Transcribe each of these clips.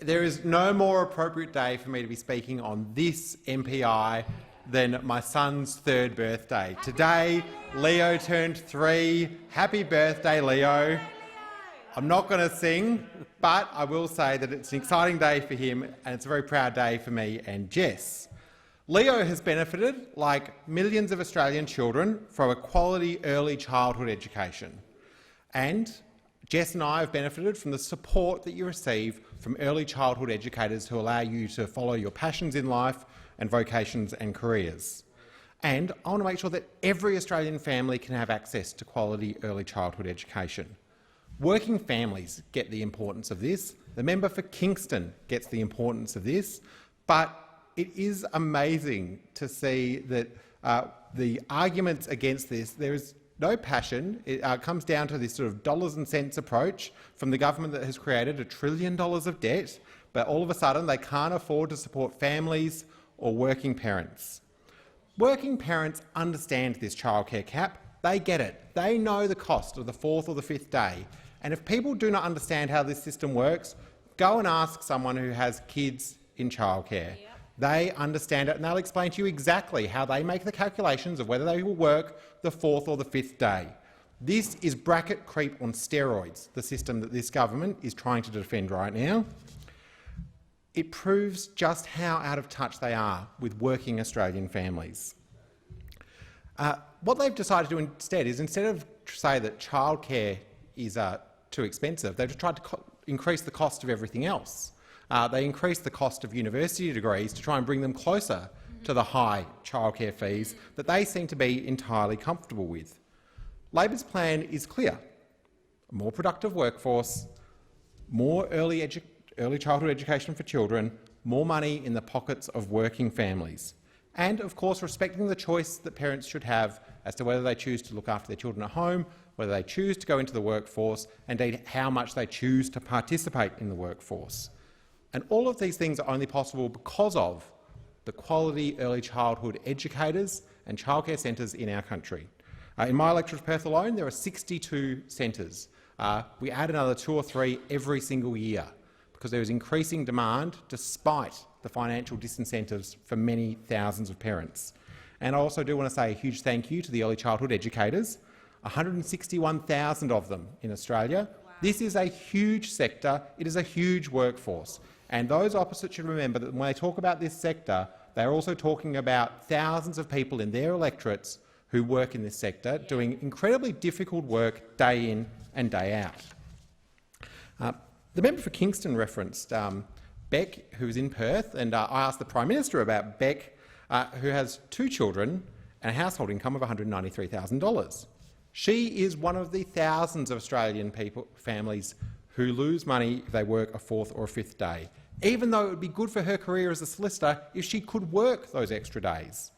There is no more appropriate day for me to be speaking on this MPI than my son's 3rd birthday. Today, Leo turned 3. Happy birthday, Leo. I'm not going to sing, but I will say that it's an exciting day for him and it's a very proud day for me and Jess. Leo has benefited, like millions of Australian children, from a quality early childhood education. And Jess and I have benefited from the support that you receive from early childhood educators who allow you to follow your passions in life and vocations and careers. And I want to make sure that every Australian family can have access to quality early childhood education. Working families get the importance of this. The member for Kingston gets the importance of this. But it is amazing to see that the arguments against this, there is no passion. It comes down to this sort of dollars and cents approach from the government that has created $1 trillion of debt, but all of a sudden they can't afford to support families or working parents. Working parents understand this childcare cap. They get it. They know the cost of the 4th or the 5th day. And if people do not understand how this system works, go and ask someone who has kids in childcare. Yep. They understand it and they'll explain to you exactly how they make the calculations of whether they will work the 4th or the 5th day. This is bracket creep on steroids, the system that this government is trying to defend right now. It proves just how out of touch they are with working Australian families. What they've decided to do instead is, instead of say that childcare is too expensive, they've just tried to increase the cost of everything else. They increased the cost of university degrees to try and bring them closer to the high childcare fees that they seem to be entirely comfortable with. Labor's plan is clear: a more productive workforce, more early childhood education for children, more money in the pockets of working families, and, of course, respecting the choice that parents should have as to whether they choose to look after their children at home, whether they choose to go into the workforce, and indeed how much they choose to participate in the workforce. And all of these things are only possible because of the quality early childhood educators and childcare centres in our country. In my electorate of Perth alone, there are 62 centres. We add another 2 or 3 every single year because there is increasing demand despite the financial disincentives for many thousands of parents. And I also do want to say a huge thank you to the early childhood educators, 161,000 of them in Australia. Wow. This is a huge sector. It is a huge workforce. And those opposite should remember that when they talk about this sector, they're also talking about thousands of people in their electorates who work in this sector, doing incredibly difficult work day in and day out. The member for Kingston referenced Beck, who's in Perth, and I asked the Prime Minister about Beck, who has 2 children and a household income of $193,000. She is one of the thousands of Australian families who lose money if they work a 4th or a 5th day, even though it would be good for her career as a solicitor if she could work those extra days.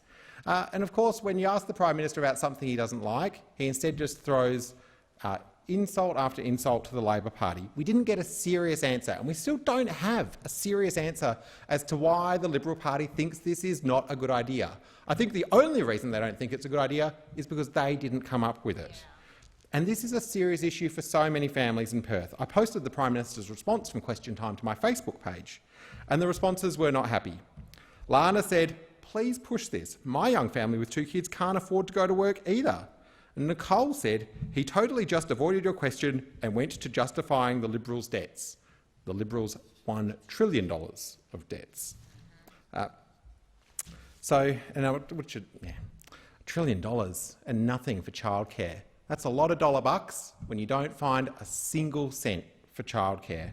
And of course, when you ask the Prime Minister about something he doesn't like, he instead just throws insult after insult to the Labor Party. We didn't get a serious answer, and we still don't have a serious answer as to why the Liberal Party thinks this is not a good idea. I think the only reason they don't think it's a good idea is because they didn't come up with it. And this is a serious issue for so many families in Perth. I posted the Prime Minister's response from Question Time to my Facebook page, and the responses were not happy. Lana said, "Please push this. My young family with 2 kids can't afford to go to work either." And Nicole said, "He totally just avoided your question and went to justifying the Liberals' debts." The Liberals' $1 trillion of debts. $1 trillion and nothing for childcare. That's a lot of dollar bucks when you don't find a single cent for childcare.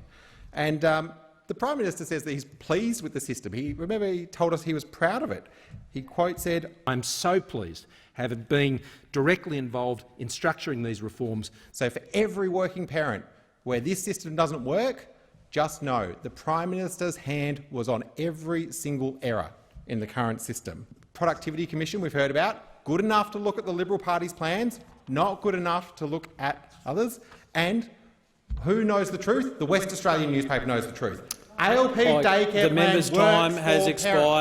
And the Prime Minister says that he's pleased with the system. Remember, he told us he was proud of it. He quote said, "I'm so pleased having been directly involved in structuring these reforms." So for every working parent where this system doesn't work, just know the Prime Minister's hand was on every single error in the current system. Productivity Commission we've heard about, good enough to look at the Liberal Party's plans, not good enough to look at others. And who knows the truth? The West Australian newspaper knows the truth. ALP daycare the member's plan time has expired.